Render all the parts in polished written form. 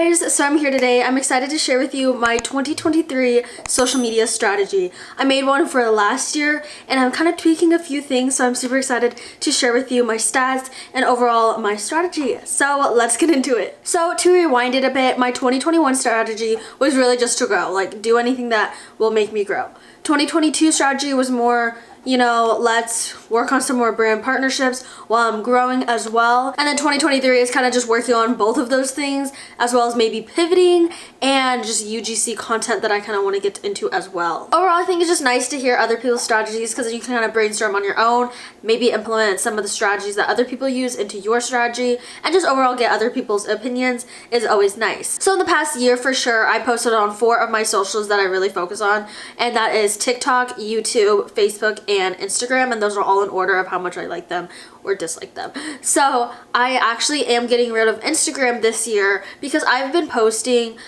guys, so I'm here today. I'm excited to share with you my 2023 social media strategy. I made one for last year and I'm kind of tweaking a few things, so I'm super excited to share with you my stats and overall my strategy. So let's get into it. So to rewind it a bit, my 2021 strategy was really just to grow, like do anything that will make me grow. 2022 strategy was more, you know, let's work on some more brand partnerships while I'm growing as well. And then 2023 is kind of just working on both of those things, as well as maybe pivoting and just UGC content that I kind of want to get into as well. Overall, I think it's just nice to hear other people's strategies because you can kind of brainstorm on your own, maybe implement some of the strategies that other people use into your strategy, and just overall get other people's opinions is always nice. So in the past year, for sure, I posted on 4 of my socials that I really focus on, and that is TikTok, YouTube, Facebook, and Instagram, and those are all in order of how much I like them or dislike them. So I actually am getting rid of Instagram this year because I've been posting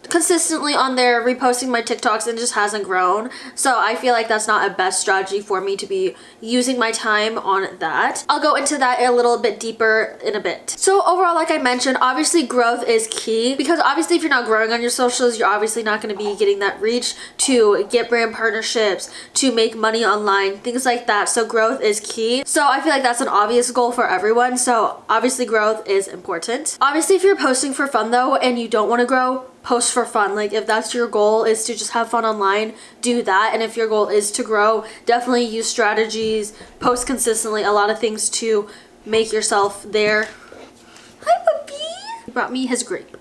consistently on there, reposting my TikToks, and it just hasn't grown. So I feel like that's not a best strategy for me to be using my time on that. I'll go into that a little bit deeper in a bit. So overall, like I mentioned, obviously growth is key, because obviously if you're not growing on your socials, you're obviously not going to be getting that reach to get brand partnerships, to make money online, things like that. So growth is key. So I feel like that's an obvious goal for everyone. So obviously growth is important. Obviously if you're posting for fun though and you don't want to grow, post for fun. Like if that's your goal, is to just have fun online, do that. And if your goal is to grow, definitely use strategies, post consistently, a lot of things to make yourself there. Hi puppy! He brought me his grape.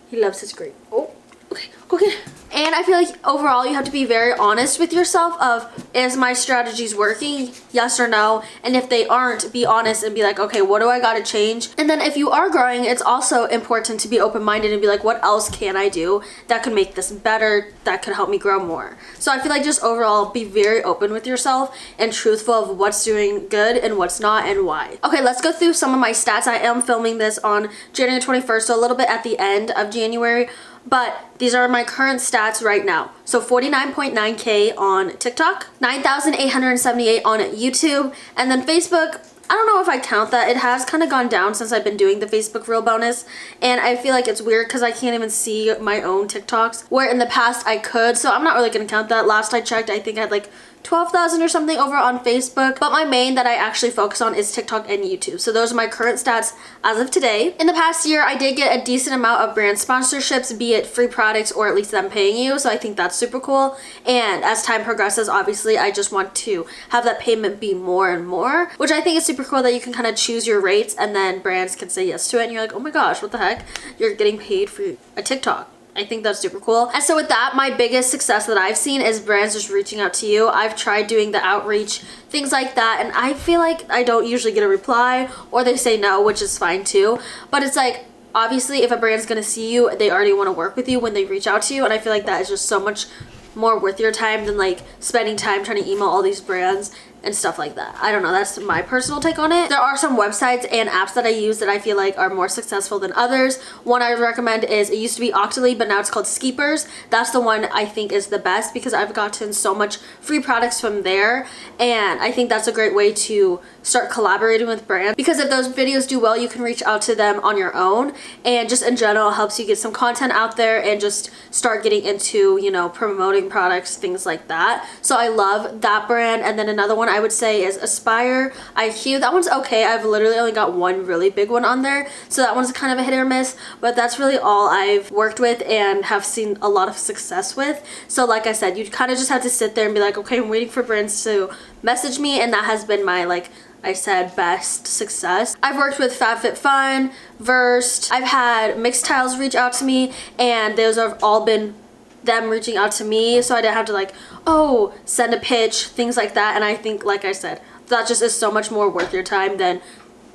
He loves his grape. Oh, okay, go get it. And I feel like overall you have to be very honest with yourself of, is my strategies working? Yes or no? And if they aren't, be honest and be like, okay, what do I gotta change? And then if you are growing, it's also important to be open-minded and be like, what else can I do that could make this better, that could help me grow more? So I feel like just overall be very open with yourself and truthful of what's doing good and what's not and why. Okay, let's go through some of my stats. I am filming this on January 21st, so a little bit at the end of January. But these are my current stats right now. So 49.9K on TikTok, 9,878 on YouTube, and then Facebook, I don't know if I count that. It has kind of gone down since I've been doing the Facebook Reel bonus, and I feel like it's weird because I can't even see my own TikToks, where in the past I could, so I'm not really going to count that. Last I checked, I think I had like 12,000 or something over on Facebook, but my main that I actually focus on is TikTok and YouTube. So those are my current stats as of today. In the past year, I did get a decent amount of brand sponsorships, be it free products or at least them paying you. So I think that's super cool. And as time progresses, obviously, I just want to have that payment be more and more, which I think is super cool that you can kind of choose your rates and then brands can say yes to it. And you're like, oh my gosh, what the heck? You're getting paid for a TikTok. I think that's super cool. And so with that, my biggest success that I've seen is brands just reaching out to you. I've tried doing the outreach, things like that, and I feel like I don't usually get a reply, or they say no, which is fine too. But it's like, obviously if a brand's gonna see you, they already want to work with you when they reach out to you, and I feel like that is just so much more worth your time than like spending time trying to email all these brands and stuff like that. I don't know, that's my personal take on it. There are some websites and apps that I use that I feel like are more successful than others. One I would recommend is, it used to be Octoly, but now it's called Skeepers. That's the one I think is the best because I've gotten so much free products from there, and I think that's a great way to start collaborating with brands, because if those videos do well, you can reach out to them on your own, and just in general helps you get some content out there and just start getting into, you know, promoting products, things like that. So I love that brand. And then another one I would say is Aspire IQ. That one's okay. I've literally only got one really big one on there, so that one's kind of a hit or miss, but that's really all I've worked with and have seen a lot of success with. So like I said, you kind of just have to sit there and be like, okay, I'm waiting for brands to message me, and that has been my, like I said, best success. I've worked with FabFitFun, Versed. I've had Mixtiles reach out to me, and those have all been them reaching out to me, so I didn't have to like, oh, send a pitch, things like that. And I think, like I said, that just is so much more worth your time than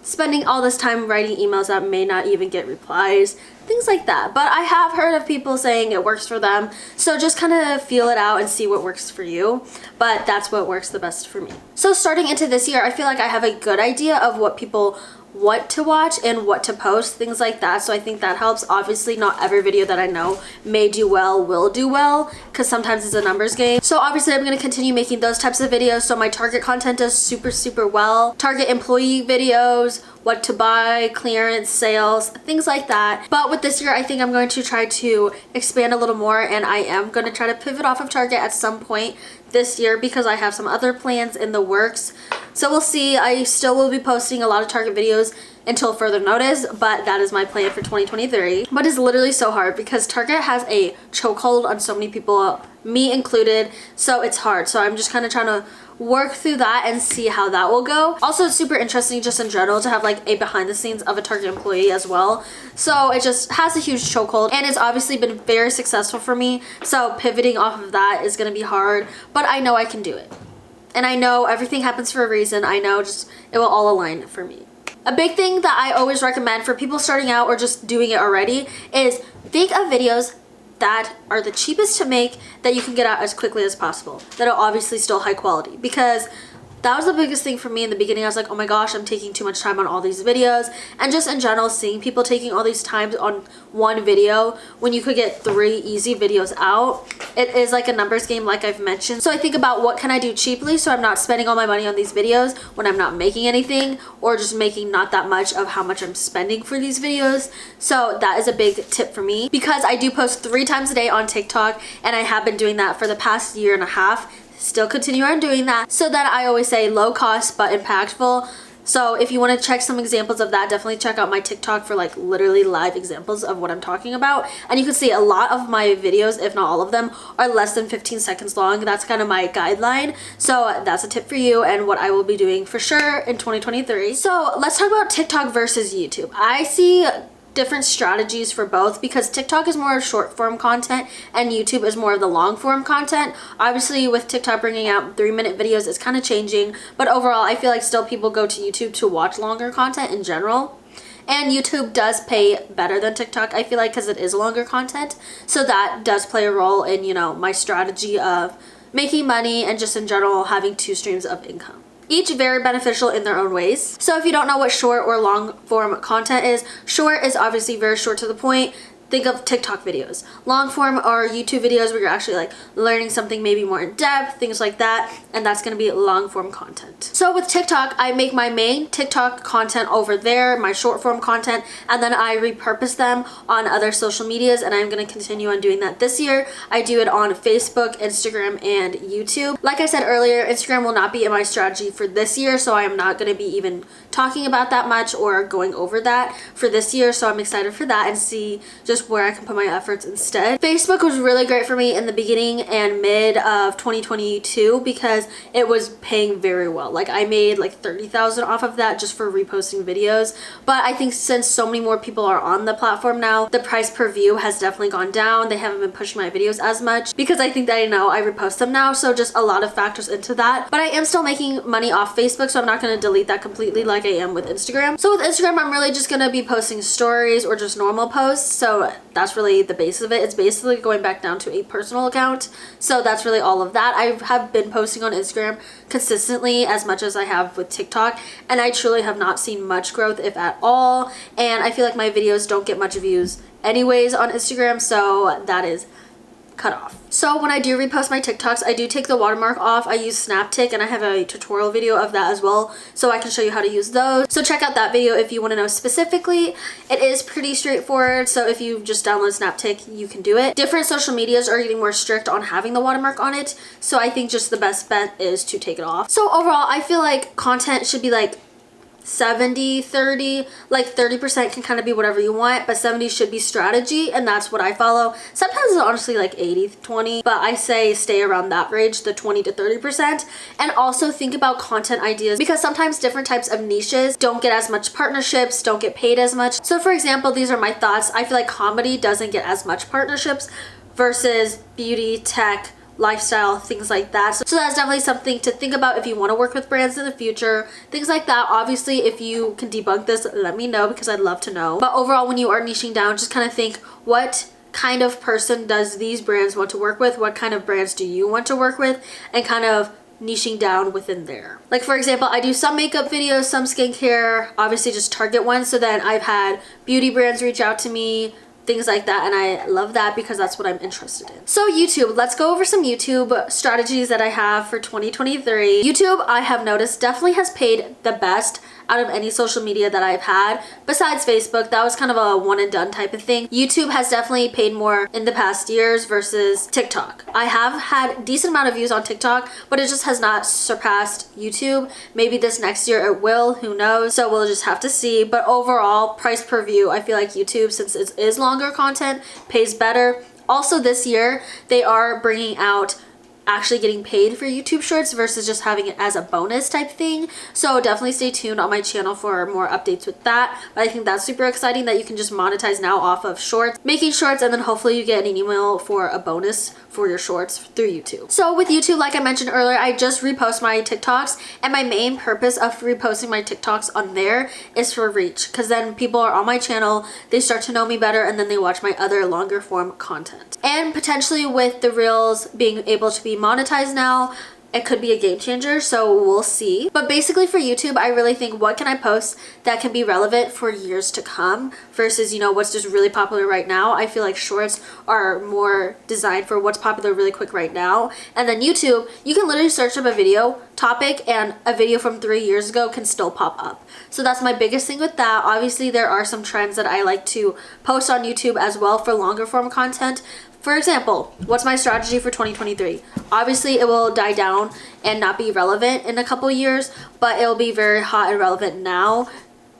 spending all this time writing emails that may not even get replies, things like that. But I have heard of people saying it works for them, so just kind of feel it out and see what works for you. But that's what works the best for me. So starting into this year, I feel like I have a good idea of what people what to watch and what to post, things like that. So I think that helps. Obviously not every video that I know may do well will do well, because sometimes it's a numbers game. So obviously I'm going to continue making those types of videos. So my target content does super well. Target employee videos, what to buy, clearance, sales, things like that. But with this year, I think I'm going to try to expand a little more, and I am going to try to pivot off of Target at some point this year because I have some other plans in the works. So we'll see. I still will be posting a lot of Target videos until further notice, but that is my plan for 2023. But it's literally so hard because Target has a chokehold on so many people, me included, so it's hard. So I'm just kind of trying to work through that and see how that will go. Also, it's super interesting just in general to have like a behind the scenes of a Target employee as well. So it just has a huge chokehold, and it's obviously been very successful for me. So pivoting off of that is going to be hard, but I know I can do it. And I know everything happens for a reason. I know just it will all align for me. A big thing that I always recommend for people starting out or just doing it already is think of videos that are the cheapest to make that you can get out as quickly as possible, that are obviously still high quality, because that was the biggest thing for me in the beginning. I was like, oh my gosh, I'm taking too much time on all these videos. And just in general, seeing people taking all these times on one video when you could get 3 easy videos out, it is like a numbers game, like I've mentioned. So I think about what can I do cheaply so I'm not spending all my money on these videos when I'm not making anything, or just making not that much of how much I'm spending for these videos. So that is a big tip for me, because I do post 3 times a day on TikTok, and I have been doing that for the past year and a half. Still continue on doing that, so that I always say low cost but impactful. So if you want to check some examples of that, definitely check out my TikTok for like literally live examples of what I'm talking about. And you can see a lot of my videos, if not all of them, are less than 15 seconds long. That's kind of my guideline. So that's a tip for you and what I will be doing for sure in 2023. So let's talk about TikTok versus YouTube. I see different strategies for both, because TikTok is more short form content and YouTube is more of the long form content. Obviously with TikTok bringing out 3-minute videos, it's kind of changing, but overall I feel like still people go to YouTube to watch longer content in general. And YouTube does pay better than TikTok, I feel like, because it is longer content. So that does play a role in, you know, my strategy of making money and just in general having 2 streams of income. Each very beneficial in their own ways. So if you don't know what short or long form content is, short is obviously very short to the point. Think of TikTok videos. Long form are YouTube videos where you're actually like learning something maybe more in depth, things like that, and that's gonna be long form content. So with TikTok, I make my main TikTok content over there, my short form content, and then I repurpose them on other social medias, and I'm gonna continue on doing that this year. I do it on Facebook, Instagram, and YouTube. Like I said earlier, Instagram will not be in my strategy for this year, so I am not gonna be even talking about that much or going over that for this year, so I'm excited for that and see just where I can put my efforts instead. Facebook was really great for me in the beginning and mid of 2022 because it was paying very well. Like I made like 30,000 off of that just for reposting videos. But I think since so many more people are on the platform now, the price per view has definitely gone down. They haven't been pushing my videos as much because I think that I know I repost them now. So just a lot of factors into that. But I am still making money off Facebook, so I'm not going to delete that completely like I am with Instagram. So with Instagram, I'm really just going to be posting stories or just normal posts. So that's really the base of it. It's basically going back down to a personal account. So that's really all of that. I have been posting on Instagram consistently as much as I have with TikTok, and I truly have not seen much growth, if at all. And I feel like my videos don't get much views anyways on Instagram, so that is cut off. So when I do repost my TikToks, I do take the watermark off. I use SnapTik, and I have a tutorial video of that as well, so I can show you how to use those. So check out that video if you want to know specifically. It is pretty straightforward, so if you just download SnapTik, you can do it. Different social medias are getting more strict on having the watermark on it, so I think just the best bet is to take it off. So overall, I feel like content should be like 70-30, like 30% can kind of be whatever you want, but 70 should be strategy, and that's what I follow. Sometimes it's honestly like 80-20, but I say stay around that range, the 20 to 30%. And also think about content ideas, because sometimes different types of niches don't get as much partnerships, don't get paid as much. So for example, these are my thoughts. I feel like comedy doesn't get as much partnerships versus beauty, tech, lifestyle, things like that. So that's definitely something to think about if you want to work with brands in the future, things like that. Obviously, if you can debunk this, let me know, because I'd love to know. But overall, when you are niching down, just kind of think, what kind of person does these brands want to work with? What kind of brands do you want to work with? And kind of niching down within there. Like for example, I do some makeup videos, some skincare, obviously just Target ones. So then I've had beauty brands reach out to me, things like that, and I love that because that's what I'm interested in. So YouTube, let's go over some YouTube strategies that I have for 2023. YouTube, I have noticed, definitely has paid the best out of any social media that I've had besides Facebook. That was kind of a one and done type of thing. YouTube has definitely paid more in the past years versus TikTok. I have had a decent amount of views on TikTok, but it just has not surpassed YouTube. Maybe this next year it will, who knows? So we'll just have to see. But overall, price per view, I feel like YouTube, since it is longer content, pays better. Also this year, they are bringing out actually getting paid for YouTube Shorts versus just having it as a bonus type thing. So definitely stay tuned on my channel for more updates with that. But I think that's super exciting that you can just monetize now off of Shorts, making Shorts, and then hopefully you get an email for a bonus for your Shorts through YouTube. So with YouTube, like I mentioned earlier, I just repost my TikToks, and my main purpose of reposting my TikToks on there is for reach, because then people are on my channel, they start to know me better, and then they watch my other longer form content. And potentially with the Reels being able to be monetized now, it could be a game changer, so we'll see. But basically for YouTube, I really think, what can I post that can be relevant for years to come versus, you know, what's just really popular right now. I feel like Shorts are more designed for what's popular really quick right now. And then YouTube, you can literally search up a video topic and a video from 3 years ago can still pop up. So that's my biggest thing with that. Obviously, there are some trends that I like to post on YouTube as well for longer form content. For example, what's my strategy for 2023? Obviously, it will die down and not be relevant in a couple years, but it'll be very hot and relevant now.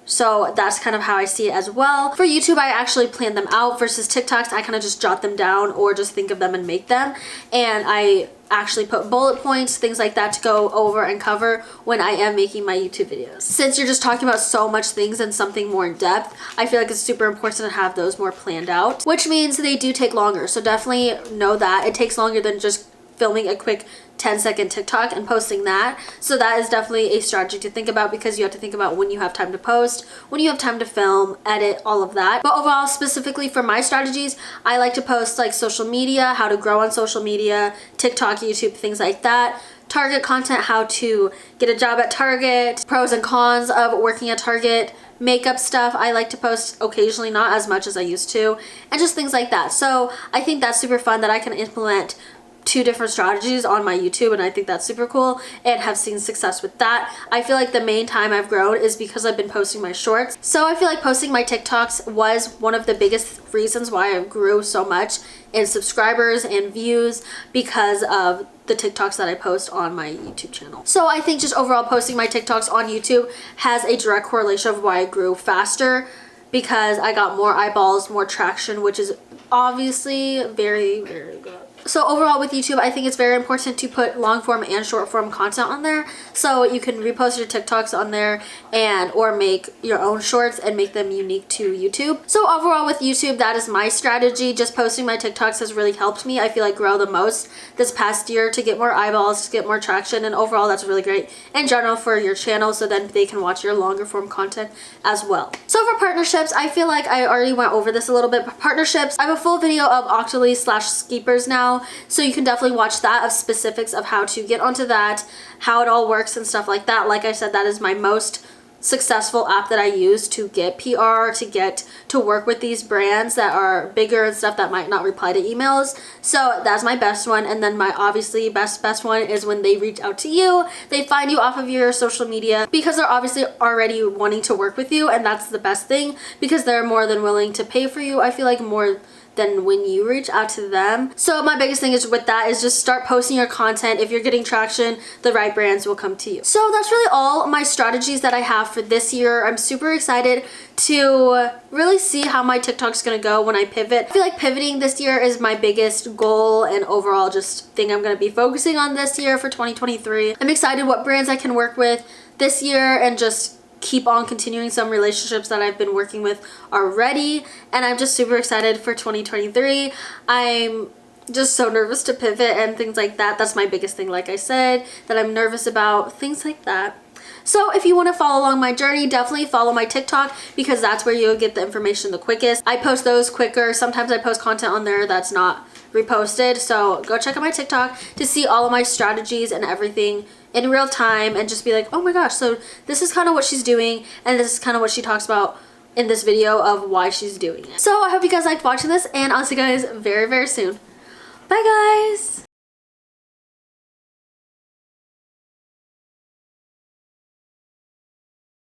So that's kind of how I see it as well. For YouTube, I actually plan them out versus TikToks. I kind of just jot them down or just think of them and make them. And I actually put bullet points, things like that to go over and cover when I am making my YouTube videos. Since you're just talking about so much things and something more in depth, I feel like it's super important to have those more planned out, which means they do take longer. So definitely know that it takes longer than just filming a quick 10-second TikTok and posting that. So that is definitely a strategy to think about, because you have to think about when you have time to post, when you have time to film, edit, all of that. But overall, specifically for my strategies, I like to post like social media, how to grow on social media, TikTok, YouTube, things like that. Target content, how to get a job at Target, pros and cons of working at Target, makeup stuff I like to post occasionally, not as much as I used to, and just things like that. So I think that's super fun that I can implement 2 different strategies on my YouTube, and I think that's super cool and have seen success with that. I feel like the main time I've grown is because I've been posting my Shorts. So I feel like posting my TikToks was one of the biggest reasons why I grew so much in subscribers and views, because of the TikToks that I post on my YouTube channel. So I think just overall posting my TikToks on YouTube has a direct correlation of why I grew faster, because I got more eyeballs, more traction, which is obviously very, very good. So overall with YouTube, I think it's very important to put long form and short form content on there, so you can repost your TikToks on there and or make your own shorts and make them unique to YouTube. So overall with YouTube, that is my strategy. Just posting my TikToks has really helped me, I feel like, grow the most this past year, to get more eyeballs, to get more traction, and overall that's really great in general for your channel, so then they can watch your longer form content as well. So for partnerships, I feel like I already went over this a little bit, but partnerships, I have a full video of Octoly/Skeepers now, so you can definitely watch that, of specifics of how to get onto that, how it all works and stuff like that. Like I said, that is my most successful app that I use to get PR, to get to work with these brands that are bigger and stuff that might not reply to emails. So that's my best one. And then my obviously best one is when they reach out to you, they find you off of your social media, because they're obviously already wanting to work with you, and that's the best thing, because they're more than willing to pay for you, I feel like, more than when you reach out to them. So my biggest thing is with that is just start posting your content. If you're getting traction, the right brands will come to you. So that's really all my strategies that I have for this year. I'm super excited to really see how my TikTok's gonna go when I pivot. I feel like pivoting this year is my biggest goal and overall just thing I'm gonna be focusing on this year for 2023. I'm excited what brands I can work with this year and just keep on continuing some relationships that I've been working with already, and I'm just super excited for 2023. I'm just so nervous to pivot and things like that. That's my biggest thing, like I said, that I'm nervous about, things like that. So if you want to follow along my journey, definitely follow my TikTok, because that's where you'll get the information the quickest. I post those quicker. Sometimes I post content on there that's not reposted, so go check out my TikTok to see all of my strategies and everything in real time, and just be like, oh my gosh, so this is kind of what she's doing, and this is kind of what she talks about in this video of why she's doing it. So I hope you guys liked watching this, and I'll see you guys very, very soon. Bye guys!